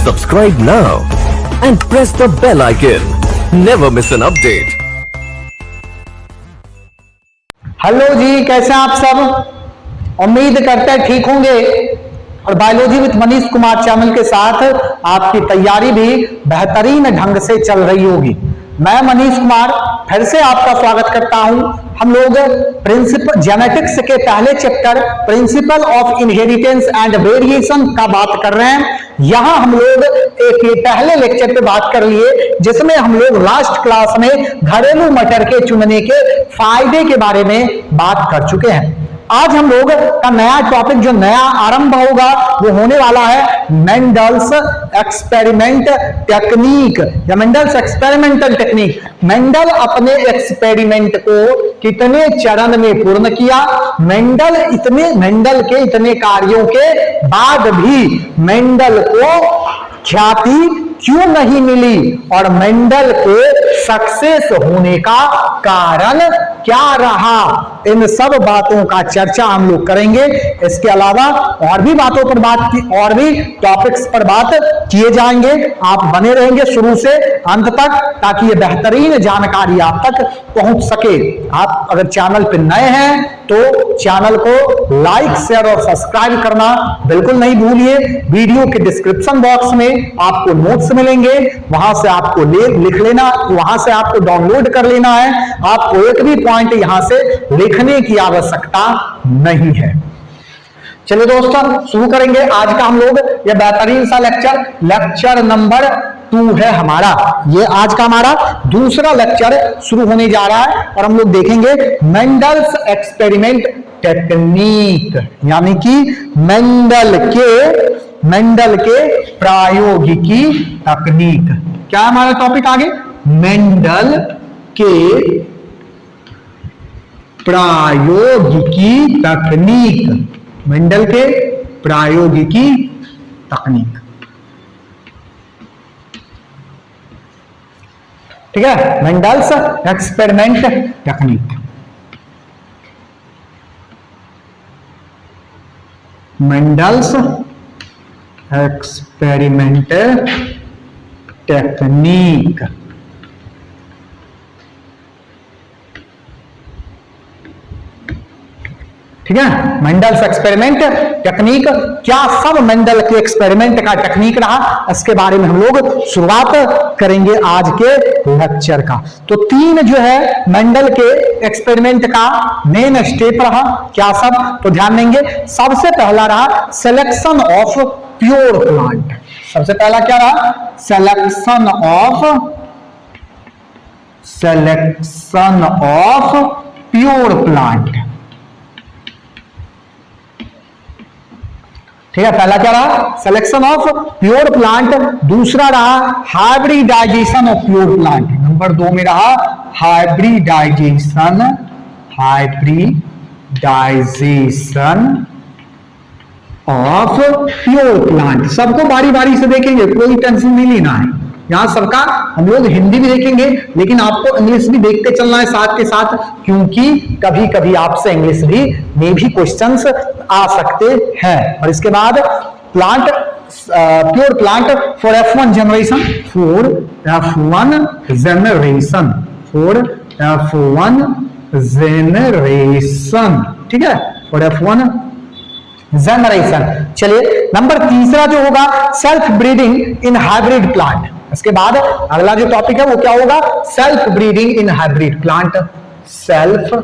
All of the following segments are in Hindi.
Subscribe now and press the bell icon. Never miss an update. Hello जी, कैसे हैं आप सब? उम्मीद करते हैं ठीक होंगे। और biology with Manish Kumar channel के साथ आपकी तैयारी भी बेहतरीन ढंग से चल रही होगी। मैं मनीष कुमार फिर से आपका स्वागत करता हूं। हम लोग प्रिंसिपल जेनेटिक्स के पहले chapter principle of inheritance and variation का बात कर रहे हैं। यहां हम लोग एक पहले लेक्चर पे बात कर लिए जिसमें हम लोग लास्ट क्लास में घरेलू मटर के चुनने के फायदे के बारे में बात कर चुके हैं। आज हम लोग का नया टॉपिक जो नया आरंभ होगा वो होने वाला है मेंडल्स एक्सपेरिमेंट टेक्निक या मेंडल्स एक्सपेरिमेंटल टेक्निक। मेंडल अपने एक्सपेरिमेंट को कितने चरण में पूर्ण किया, मेंडल के इतने कार्यों के बाद भी मेंडल को ख्याति क्यों नहीं मिली और मेंडल के सक्सेस होने का कारण क्या रहा, इन सब बातों का चर्चा हम लोग करेंगे। इसके अलावा और भी बातों पर और भी टॉपिक्स पर बात किए जाएंगे। आप बने रहेंगे शुरू से अंत तक ताकि ये बेहतरीन जानकारी आप तक पहुंच सके। आप अगर चैनल पर नए हैं तो चैनल को लाइक शेयर और सब्सक्राइब करना बिल्कुल नहीं भूलिए। वीडियो के डिस्क्रिप्शन बॉक्स में आपको नोट्स मिलेंगे, वहां से आपको लिख लेना, वहां से आपको डाउनलोड कर लेना है। आपको एक भी पॉइंट यहां से लिखने की आवश्यकता नहीं है। चलिए दोस्तों शुरू करेंगे आज का हम लोग ये बेहतरीन सा लेक्चर नंबर 2 है हमारा। ये आज का हमारा दूसरा लेक्चर शुरू होने जा रहा है और हम लोग देखेंगे मेंडल्स एक्सपेरिमेंट टेक्निक, यानी कि मेंडल के प्रायोगिकी तकनीक। क्या हमारा टॉपिक आगे? मेंडल के प्रायोगिकी तकनीक, मेंडल के प्रायोगिकी तकनीक। ठीक है, Mendel's experiment technique. Mendel's experiment technique. ठीक है, मेंडल्स एक्सपेरिमेंट टेक्निक। क्या सब मेंडल के एक्सपेरिमेंट का टेक्निक रहा, इसके बारे में हम लोग शुरुआत करेंगे आज के लेक्चर का। तो 3 जो है मेंडल के एक्सपेरिमेंट का मेन स्टेप रहा। क्या सब? तो ध्यान देंगे। सबसे पहला रहा सिलेक्शन ऑफ प्योर प्लांट। सबसे पहला क्या रहा? Selection of pure plant. ठीक है, पहला क्या रहा? Selection of pure plant. दूसरा रहा hybridisation of pure plant. Number 2 में रहा हाइब्रिडाइजेशन ऑफ प्योर प्लांट। सबको बारी बारी से देखेंगे, कोई टेंशन नहीं लेना है। यहां सबका हम लोग हिंदी भी देखेंगे लेकिन आपको इंग्लिश भी देखते चलना है साथ के साथ, क्योंकि कभी कभी आपसे इंग्लिश में भी क्वेश्चंस आ सकते हैं। और इसके बाद plant pure plant for F1 generation, ठीक है, फॉर F1 जनरेशन। चलिए नंबर 3 जो होगा self breeding in hybrid plant. इसके बाद अगला जो टॉपिक है वो क्या होगा? Self breeding in hybrid plant. Self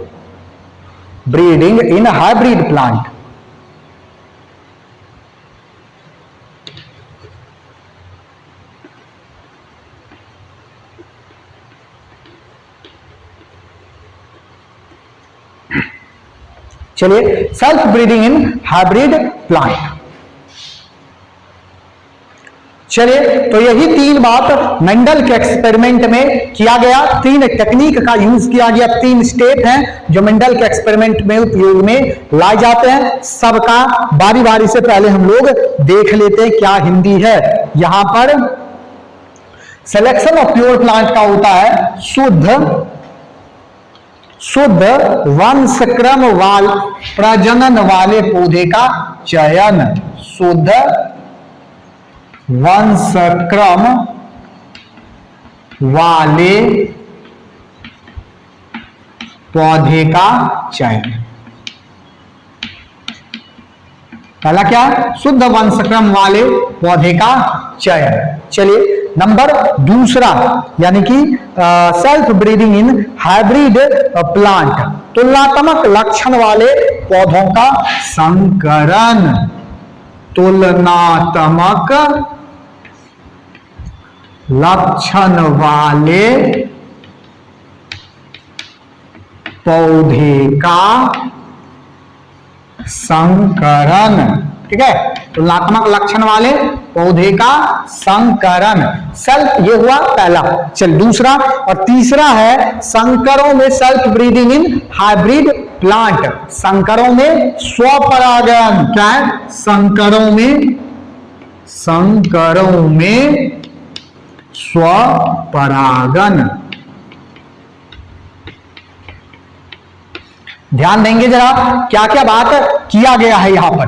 breeding in hybrid plant. चलिए self breeding in hybrid plant. चलिए तो यही 3 बात मेंडल के एक्सपेरिमेंट में किया गया। 3 टेक्निक का यूज किया गया। 3 स्टेप हैं जो मेंडल के एक्सपेरिमेंट में उपयोग में लाए जाते हैं। सबका बारी बारी से पहले हम लोग देख लेते हैं क्या हिंदी है। यहां पर सिलेक्शन ऑफ प्योर प्लांट का होता है शुद्ध वंशक्रम प्रजनन वाले पौधे का चयन। शुद्ध वंशक्रम वाले पौधे का चयन। पहला क्या है? शुद्ध वंशक्रम वाले पौधे का चयन। चलिए नंबर दूसरा, यानी कि self breeding in hybrid plant, तुलनात्मक लक्षण वाले पौधों का संकरण। तुलनात्मक लक्षण वाले पौधे का संकरण। ठीक है, तुलनात्मक लक्षण वाले पौधे का संकरण। सेल्फ, ये हुआ पहला। चल दूसरा और तीसरा है संकरों में self breeding in hybrid plant. संकरों में स्वपरागन। क्या है? संकरों में स्वपरागन। ध्यान देंगे जरा क्या क्या बात किया गया है यहां पर।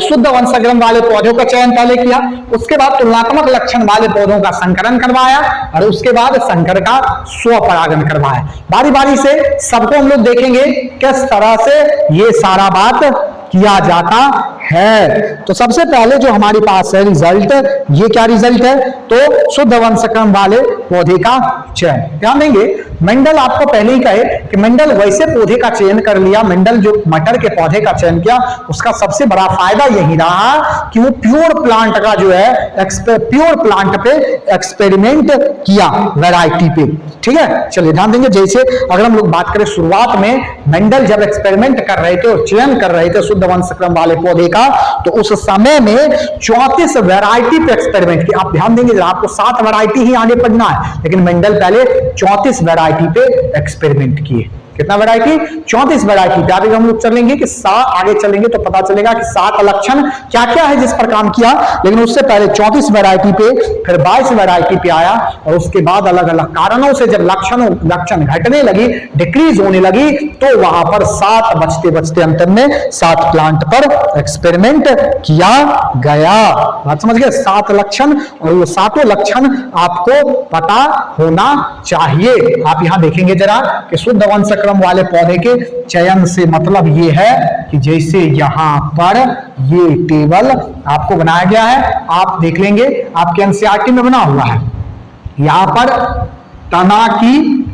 शुद्ध वंशक्रम वाले पौधों का चयन पहले किया, उसके बाद तुलनात्मक लक्षण वाले पौधों का संकरण करवाया और उसके बाद संकर का स्वपरागन करवाया। बारी बारी से सबको हम लोग देखेंगे किस तरह से ये सारा बात किया जाता है। तो सबसे पहले जो हमारे पास है रिजल्ट, ये क्या रिजल्ट है? तो शुद्ध वंशक्रम वाले पौधे का चयन। ध्यान देंगे, मेंडल आपको पहले ही कहे कि मेंडल वैसे पौधे का चयन कर लिया। मेंडल जो मटर के पौधे का चयन किया, उसका सबसे बड़ा फायदा यही रहा कि वो प्योर प्लांट का जो है प्योर प्लांट पे एक्सपेरिमेंट किया, वैरायटी पे। ठीक है, चलिए ध्यान देंगे। जैसे अगर हम लोग बात करें, शुरुआत में मेंडल जब एक्सपेरिमेंट कर रहे थे और चयन कर रहे थे शुद्ध वंशक्रम वाले पौधे का, तो उस समय में 34 वैरायटी पे एक्सपेरिमेंट किया। आप ध्यान देंगे, आपको 7 वैरायटी ही आगे पढ़ना है, लेकिन मेंडल पहले 34 वैरायटी पे एक्सपेरिमेंट किए। कितना वैरायटी? 34 वैरायटी पे। आगे हम लोग चलेंगे कि आगे चलेंगे तो पता चलेगा कि 7 लक्षण क्या क्या है जिस पर काम किया, लेकिन उससे पहले 34 वैरायटी पे, फिर 22 वैरायटी पे आया और उसके बाद अलग अलग कारणों से जब लक्षण घटने लगी, डिक्रीज होने लगी, तो वहां पर 7 बचते बचते अंत में 7 प्लांट पर एक्सपेरिमेंट किया गया। बात समझ गए? 7 लक्षण, और वो 7 लक्षण आपको पता होना चाहिए। आप यहां देखेंगे जरा कि शुद्ध वंशक्रम वाले पौधे के चयन से मतलब ये है कि जैसे यहां पर ये टेबल आपको बनाया गया है, आप देख लेंगे आपके एनसीईआरटी में बना हुआ है। यहां पर तना की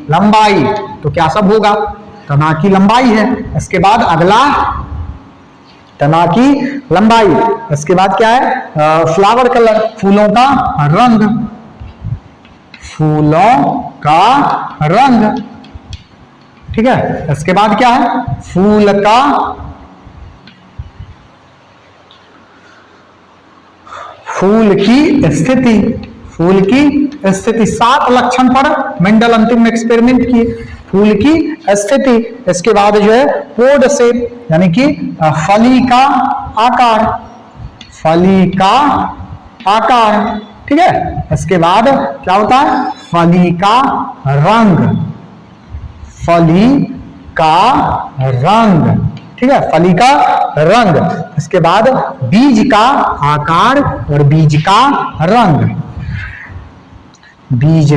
लंबाई, तो क्या सब होगा? तना की लंबाई है। इसके बाद अगला तना की लंबाई, इसके बाद क्या है? फ्लावर कलर, फूलों का रंग, ठीक है। इसके बाद क्या है? फूल की स्थिति। 7 लक्षण पर मेंडल अंतिम में एक्सपेरिमेंट किए। फूल की स्थिति, इसके बाद जो है पोड शेप, यानी कि फली का आकार, ठीक है। इसके बाद क्या होता है? फली का रंग, ठीक है, फली का रंग। इसके बाद बीज का आकार और बीज का रंग, बीज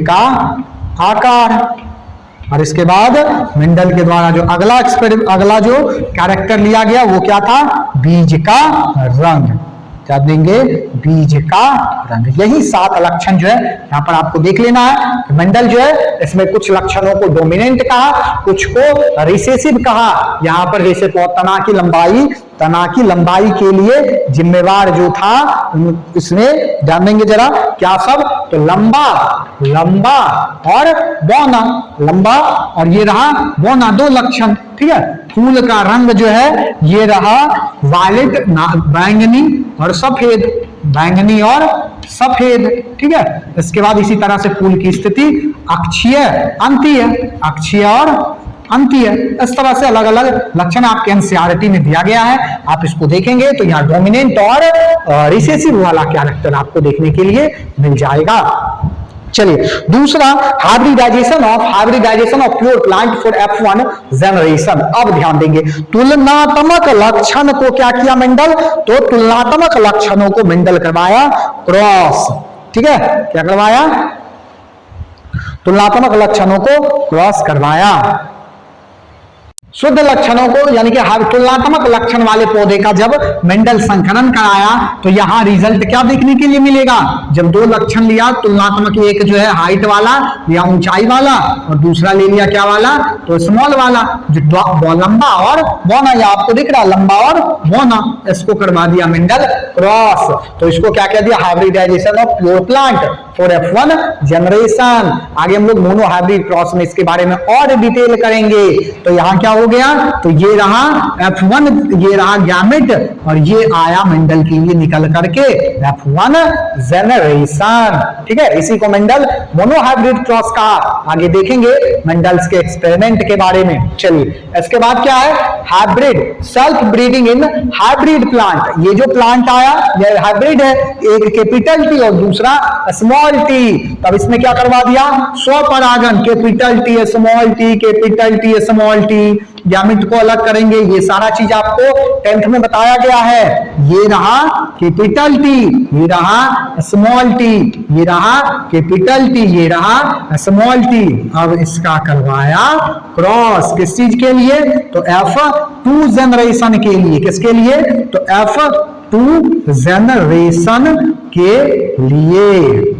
का आकार। और इसके बाद मेंडल के द्वारा जो अगला जो कैरेक्टर लिया गया वो क्या था? बीज का रंग। क्या देंगे? बीज का रंग। यही 7 लक्षण जो है यहां पर आपको देख लेना है। मेंडल जो है इसमें कुछ लक्षणों को डोमिनेंट कहा, कुछ को रिसेसिव कहा। यहां पर जैसे तना की लंबाई के लिए जिम्मेवार जो था, इसमें ध्यान देंगे जरा क्या सब? तो लंबा और बौना, लंबा और ये रहा बौना, 2 लक्षण, ठीक है। फूल का रंग जो है ये रहा वायलेट, बैंगनी और सफेद, ठीक है। इसके बाद इसी तरह से फूल की स्थिति अक्षीय और अंतीय, इस तरह से अलग अलग लक्षण आपके एनसीईआरटी में दिया गया है। आप इसको देखेंगे तो यहाँ डोमिनेंट और रिसेसिव वाला कैरेक्टर आपको देखने के लिए मिल जाएगा। चलिए दूसरा, hybridisation of pure plant for F1 generation. अब ध्यान देंगे, तुलनात्मक लक्षण को क्या किया मेंडल, तो तुलनात्मक लक्षणों को मेंडल करवाया क्रॉस। ठीक है, क्या करवाया, तुलनात्मक लक्षणों को क्रॉस करवाया। शुद्ध लक्षणों को यानी कि तुलनात्मक लक्षण वाले पौधे का जब मेंडल संकलन कराया तो यहां रिजल्ट क्या देखने के लिए मिलेगा, जब दो लक्षण लिया तुलनात्मक, एक जो है हाइट वाला या ऊंचाई वाला और दूसरा ले लिया क्या वाला, तो स्मॉल वाला, जो लंबा और बौना, या आपको दिख रहा लंबा और बौना, इसको करवा दिया मेंडल क्रॉस। तो इसको क्या कह दिया, hybridisation of pure plant for F1 generation. आगे हम लोग मोनो हाइब्रिड क्रॉस में इसके बारे में और डिटेल करेंगे। तो यहां क्या हो गया, तो ये रहा F1, ये रहा गैमेट और ये आया मेंडल के लिए निकल करके F1 जनरेशन। ठीक है, इसी को मेंडल मोनो हाइब्रिड क्रॉस का। आगे देखेंगे मेंडल्स के एक्सपेरिमेंट के बारे में। चलिए इसके बाद क्या है, hybrid self breeding in hybrid plant. ये जो प्लांट आया ये हाइब्रिड है, एक कैपिटल टी और दूसरा स्मॉल टी। तब इसमें क्या करवा दिया, स्वपरागन, capital T small T, capital T small T, gamete को अलग करेंगे। ये सारा चीज आपको 10th में बताया गया है। ये रहा कैपिटल टी, ये रहा स्मॉल टी, ये रहा कैपिटल टी, ये रहा स्मॉल टी। अब इसका करवाया क्रॉस, किस चीज के लिए, तो F2 जनरेशन के लिए। किसके लिए, तो F2 जनरेशन के लिए।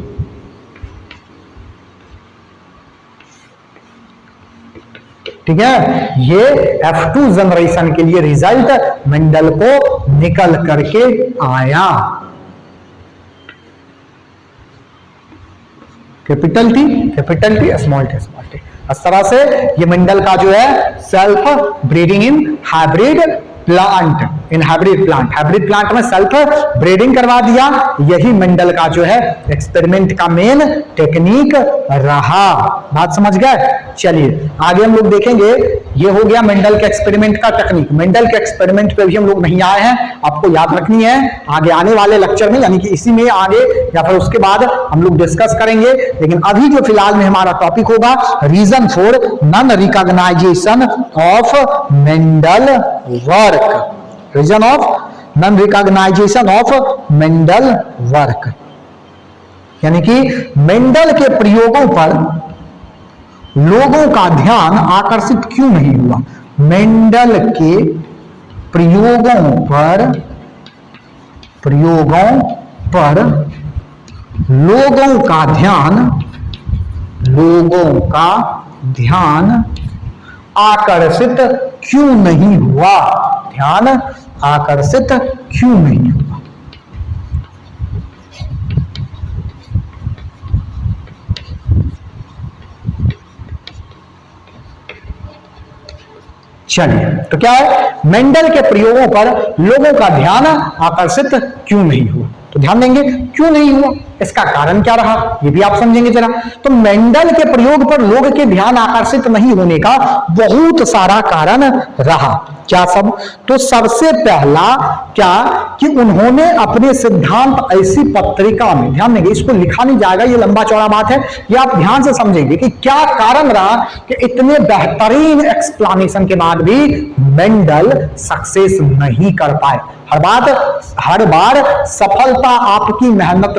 ठीक है, ये F2 जनरेशन के लिए रिजल्ट मेंडल को निकल करके आया। Capital T, small T, small T. इस तरह से ये मेंडल का जो है self breeding in hybrid plant, hybrid plant में सेल्फ ब्रीडिंग करवा दिया। यही मेंडल का जो है एक्सपेरिमेंट का मेन टेक्निक रहा। बात समझ गए। चलिए आगे हम लोग देखेंगे, ये हो गया मेंडल के एक्सपेरिमेंट का टेक्निक। मेंडल के एक्सपेरिमेंट पे भी हम लोग नहीं आए हैं, आपको याद रखनी है। आगे आने वाले लेक्चर में यानी कि इसी में आगे या फिर उसके बाद हम लोग डिस्कस करेंगे। लेकिन अभी जो फिलहाल में हमारा टॉपिक होगा, reason for non recognisation of Mendel work, reason of non recognisation of Mendel work, यानी कि मेंडल के प्रयोगों पर लोगों का ध्यान आकर्षित क्यों नहीं हुआ। मेंडल के प्रयोगों पर लोगों का ध्यान आकर्षित क्यों नहीं हुआ, ध्यान आकर्षित क्यों नहीं हुआ। चलिए तो क्या है, मेंडल के प्रयोगों पर लोगों का ध्यान आकर्षित क्यों नहीं हुआ। तो ध्यान देंगे क्यों नहीं हुआ, इसका कारण क्या रहा, ये भी आप समझेंगे जरा। तो मेंडल के प्रयोग पर लोग के ध्यान आकर्षित नहीं होने का बहुत सारा कारण रहा। क्या सब, तो सबसे पहला क्या कि उन्होंने अपने सिद्धांत ऐसी पत्रिका में, ध्यान देंगे इसको लिखा नहीं जाएगा, ये लंबा चौड़ा बात है, ये आप ध्यान से समझेंगे कि क्या कारण रहा कि इतने बेहतरीन एक्सप्लेनेशन के बाद भी मेंडल सक्सेस नहीं कर पाए। हर बार सफलता आपकी मेहनत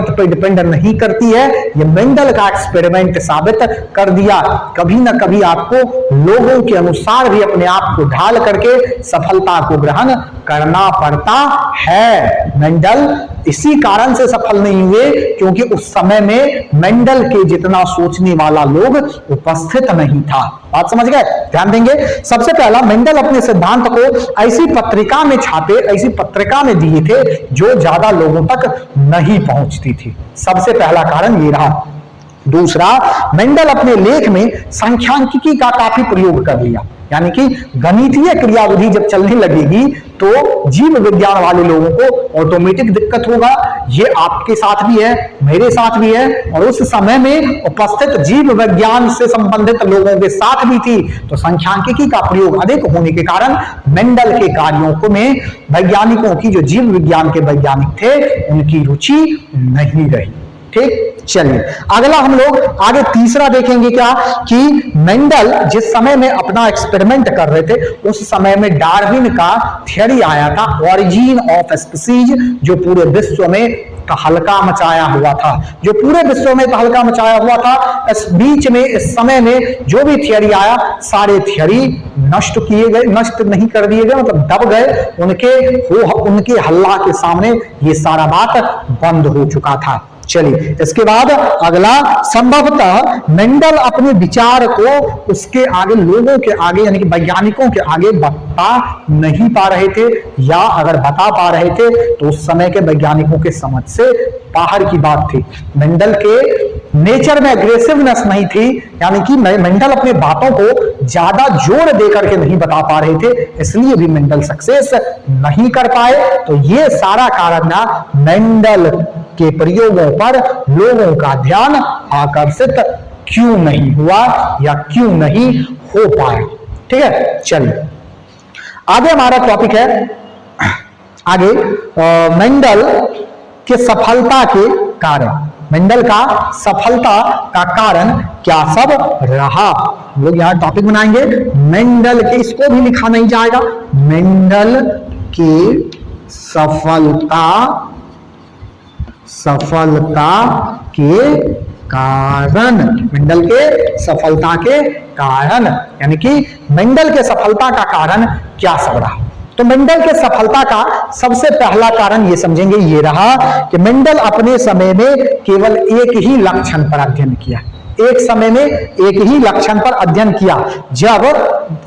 पर डिपेंड नहीं करती है, ये मेंडल का एक्सपेरिमेंट साबित कर दिया। कभी ना कभी आपको लोगों के अनुसार भी अपने आप को ढाल करके सफलता को ग्रहण करना पड़ता है। मेंडल इसी कारण से सफल नहीं हुए क्योंकि उस समय में मेंडल के जितना सोचने वाला लोग उपस्थित नहीं था। बात समझ गए, ध्यान देंगे। सबसे पहला मेंडल अपने सिद्धांत को ऐसी पत्रिका में छापे, ऐसी पत्रिका में दिए थे जो ज्यादा लोगों तक नहीं पहुंचती थी। सबसे पहला कारण ये रहा। दूसरा, मेंडल अपने लेख में सांख्यिकी का काफी प्रयोग कर लिया, यानी कि गणितीय क्रियाविधि जब चलने लगेगी तो जीव विज्ञान वाले लोगों को ऑटोमेटिक दिक्कत होगा। ये आपके साथ भी है, मेरे साथ भी है, और उस समय में उपस्थित जीव विज्ञान से संबंधित लोगों के साथ भी थी। तो सांख्यिकी का प्रयोग अधिक होने के कारण मेंडल के कार्यों को में वैज्ञानिकों की, जो जीव विज्ञान के वैज्ञानिक थे, उनकी रुचि नहीं रही। ठीक, चलिए अगला हम लोग आगे तीसरा देखेंगे क्या कि मेंडल जिस समय में अपना एक्सपेरिमेंट कर रहे थे उस समय में डार्विन का थियरी आया था ऑरिजिन ऑफ स्पीसीज, जो पूरे विश्व में तहलका मचाया हुआ था, जो पूरे विश्व में तहलका मचाया हुआ था। इस बीच में इस समय में जो भी थियरी आया सारे थियरी नष्ट किए गए, नष्ट नहीं कर दिए गए, मतलब दब गए, उनके हल्ला के सामने ये सारा बात बंद हो चुका था। चलिए इसके बाद अगला, संभवतः मेंडल अपने विचार को उसके आगे लोगों के आगे यानी कि वैज्ञानिकों के आगे बता नहीं पा रहे थे, या अगर बता पा रहे थे तो उस समय के वैज्ञानिकों के समझ से बाहर की बात थी। मेंडल के नेचर में एग्रेसिवनेस नहीं थी, यानी कि मेंडल अपने बातों को ज्यादा जोर देकर के नहीं बता पा रहे थे, इसलिए भी मेंडल सक्सेस नहीं कर पाए। तो ये सारा कारण ना मेंडल के प्रयोगों पर लोगों का ध्यान आकर्षित क्यों नहीं हुआ या क्यों नहीं हो पाया। ठीक है, चलिए आगे हमारा टॉपिक है, आगे मेंडल के सफलता के कारण, मेंडल का सफलता का कारण क्या सब रहा। हम लोग यहां टॉपिक बनाएंगे मेंडल के, इसको भी लिखा नहीं जाएगा, मेंडल के सफलता के कारण, मेंडल के सफलता के कारण, यानी कि मेंडल के सफलता का कारण क्या सब रहा। तो मेंडल के सफलता का सबसे पहला कारण ये समझेंगे, ये रहा कि मेंडल अपने समय में केवल एक ही लक्षण पर अध्ययन किया, एक समय में एक ही लक्षण पर अध्ययन किया। जब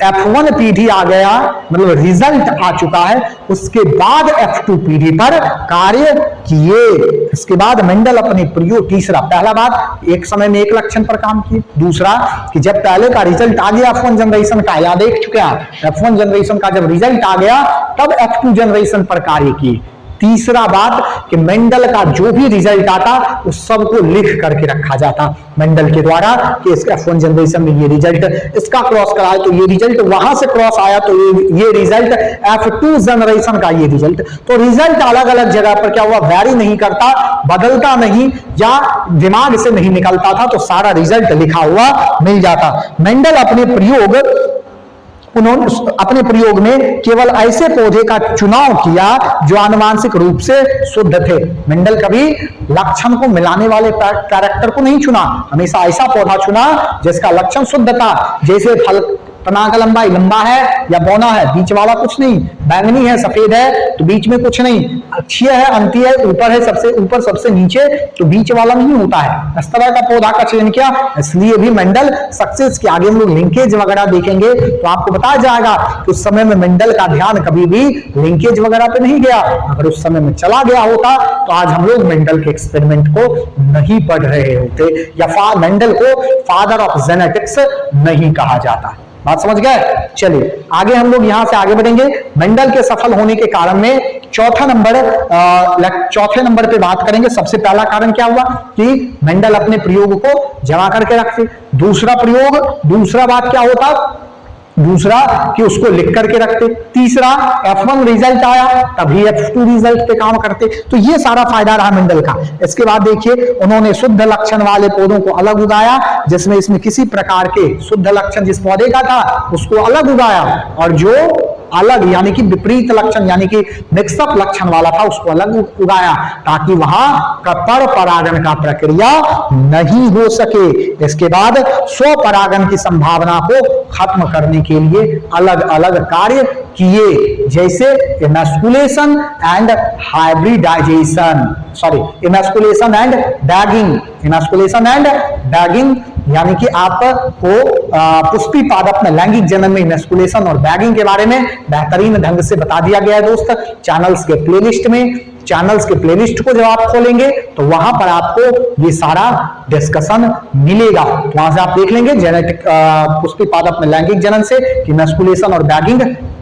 F1 पीढ़ी आ गया, मतलब रिजल्ट आ चुका है, उसके बाद F2 पीढ़ी पर कार्य किए। इसके बाद मेंडल अपने प्रयोग, तीसरा, पहला बात एक समय में एक लक्षण पर काम किए, दूसरा कि जब पहले का रिजल्ट आ गया F1 जनरेशन का, या देख चुके हैं F1 जनरेशन का जब रिजल्ट आ गया तब F2 जनरेशन पर कार्य किए। तीसरा बात कि मेंडल का जो भी रिजल्ट आता उस सब को लिख करके रखा जाता मेंडल के द्वारा कि इसका F1 जनरेशन में ये रिजल्ट, इसका क्रॉस कराया तो ये रिजल्ट, वहां से क्रॉस आया तो ये रिजल्ट, F2 जनरेशन का ये रिजल्ट। तो रिजल्ट अलग अलग जगह पर क्या हुआ, वैरी नहीं करता, बदलता नहीं, या दिमाग से नहीं निकलता था, तो सारा रिजल्ट लिखा हुआ मिल जाता। मेंडल उन्होंने अपने प्रयोग में केवल ऐसे पौधे का चुनाव किया जो आनुवांशिक रूप से शुद्ध थे। मेंडल कभी लक्षण को मिलाने वाले कैरेक्टर को नहीं चुना, हमेशा ऐसा पौधा चुना जिसका लक्षण शुद्ध था, जैसे फल तना का लंबाई लंबा है या बौना है, बीच वाला कुछ नहीं, बैंगनी है सफेद है तो बीच में कुछ नहीं, अच्छी है अंती है, ऊपर है सबसे ऊपर सबसे नीचे तो बीच वाला नहीं होता है, इस तरह का पौधा का चयन किया। इसलिए भी मेंडल सक्सेस के आगे हम लोग लिंकेज वगैरह देखेंगे तो आपको बताया जाएगा कि उस समय में मेंडल का ध्यान कभी भी लिंकेज वगैरह पे नहीं गया। अगर उस समय में चला गया होता तो आज हम लोग मेंडल के एक्सपेरिमेंट को नहीं पढ़ रहे होते, या मेंडल को फादर ऑफ जेनेटिक्स नहीं कहा जाता। बात समझ गए। चलिए आगे हम लोग यहां से आगे बढ़ेंगे। मेंडल के सफल होने के कारण में चौथे नंबर पे बात करेंगे। सबसे पहला कारण क्या हुआ कि मेंडल अपने प्रयोग को जमा करके रखते। दूसरा बात क्या होता, दूसरा कि उसको लिख करके रखते। तीसरा F1 रिजल्ट आया तभी F2 रिजल्ट पे काम करते। तो ये सारा फायदा रहा मेंडल का। इसके बाद देखिए उन्होंने शुद्ध लक्षण वाले पौधों को अलग उगाया, जिसमें इसमें किसी प्रकार के शुद्ध लक्षण जिस पौधे का था उसको अलग उगाया, और जो अलग यानी कि विपरीत लक्षण यानी कि मिक्सअप लक्षण वाला था उसको अलग उगाया, ताकि वहां पर परागण का प्रक्रिया नहीं हो सके। इसके बाद स्वपरागण की संभावना को खत्म करने के लिए अलग अलग कार्य किए, जैसे emasculation and hybridisation, emasculation and bagging, यानी कि आपको पुष्पी पादप में लैंगिक जनन में इमैस्कुलेशन और बैगिंग के बारे में बेहतरीन ढंग से बता दिया गया है दोस्त चैनल्स के प्लेलिस्ट को जब आप खोलेंगे तो वहां पर आपको ये सारा डिस्कशन मिलेगा। तो वहां से आप देख लेंगे जेनेटिक पुष्पी पादप में लैंगिक जनन से इमैस्कुलेशन और बैगिंग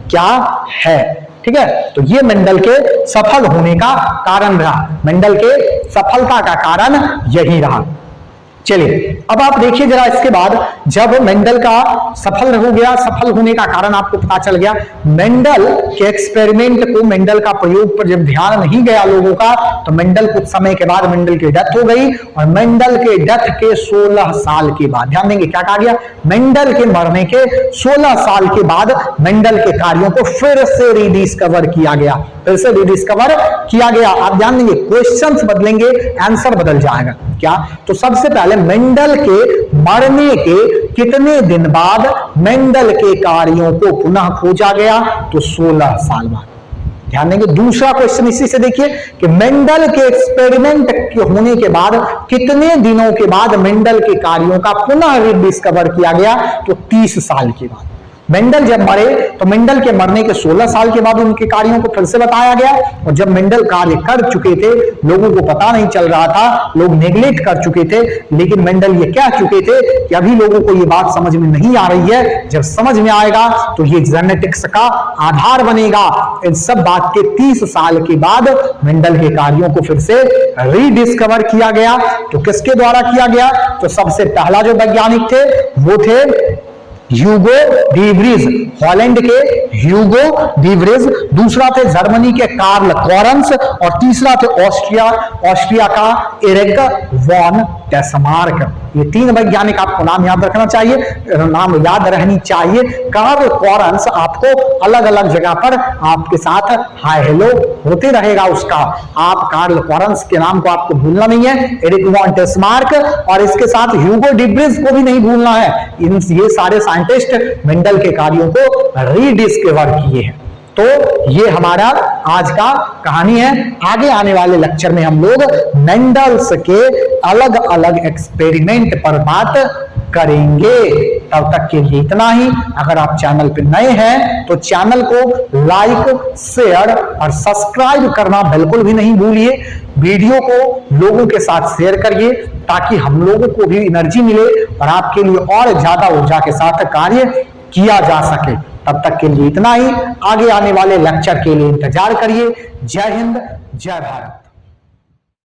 क्या है। ठीक है, तो ये मेंडल के सफल होने का कारण रहा, मेंडल के सफलता का कारण यही रहा। चलिए अब आप देखिए जरा इसके बाद जब मेंडल का सफल हो गया, सफल होने का कारण आपको पता चल गया। मेंडल के एक्सपेरिमेंट को, मेंडल का प्रयोग पर जब ध्यान नहीं गया लोगों का, तो मेंडल कुछ समय के बाद मेंडल की डेथ हो गई। और मेंडल के डेथ के 16 साल के बाद, ध्यान देंगे क्या कहा गया, मेंडल के मरने के 16 साल के बाद मेंडल के कार्यों को फिर से रीडिस्कवर किया गया, फिर से रीडिस्कवर किया गया। आप ध्यान देंगे क्वेश्चंस बदलेंगे, आंसर बदल जाएगा। क्या? तो सबसे पहले मेंडल के मरने के कितने दिन बाद मेंडल के कार्यों को पुनः खोजा गया? तो 16 साल बाद। ध्यान देंगे दूसरा क्वेश्चन इसी से देखिए कि मेंडल के एक्सपेरिमेंट के होने के बाद कितने दिनों के बाद मेंडल के कार्यों का पुनः रीडिस्कवर किया गया? तो 30 साल के बाद। मेंडल जब मरे तो मेंडल के मरने के 16 साल के बाद उनके कार्यों को फिर से बताया गया। और जब मेंडल कार्य कर चुके थे, लोगों को पता नहीं चल रहा था, लोग नेग्लेक्ट कर चुके थे, लेकिन मेंडल ये कह चुके थे कि अभी लोगों को ये बात समझ में नहीं आ रही है, जब समझ में आएगा तो ये जेनेटिक्स का आधार बनेगा। इन सब बात के 30 साल के बाद मेंडल के कार्यों को फिर से रीडिस्कवर किया गया। तो किसके द्वारा किया गया? तो सबसे पहला जो वैज्ञानिक थे वो थे ह्यूगो डी व्रीज, हॉलैंड के ह्यूगो डी व्रीज, दूसरा थे जर्मनी के कार्ल कॉरन्स और तीसरा थे ऑस्ट्रिया का एरिक वॉन टेस्मार्क। ये 3 वैज्ञानिक आपको नाम याद रखना चाहिए, नाम याद रहनी चाहिए। कार्ल कॉरन्स आपको अलग अलग जगह पर आपके साथ हाय हेलो होते रहेगा उसका, आप कार्ल कॉरन्स के नाम को आपको भूलना नहीं है, एरिक वॉन टेस्मार्क और इसके साथ ह्यूगो डी व्रीज को भी नहीं भूलना है। ये सारे साइंटिस्ट मेंडल के कार्यों को रीडिस्कवर किए हैं। तो ये हमारा आज का कहानी है। आगे आने वाले लेक्चर में हम लोग मेंडल्स के अलग अलग एक्सपेरिमेंट पर बात करेंगे। तब तक के लिए इतना ही। अगर आप चैनल पर नए हैं तो चैनल को लाइक, शेयर और सब्सक्राइब करना बिल्कुल भी नहीं भूलिए। वीडियो को लोगों के साथ शेयर करिए ताकि हम लोगों को भी एनर्जी मिले और आपके लिए और ज्यादा ऊर्जा के साथ कार्य किया जा सके। तब तक के लिए इतना ही। आगे आने वाले लेक्चर के लिए इंतजार करिए। जय हिंद, जय भारत।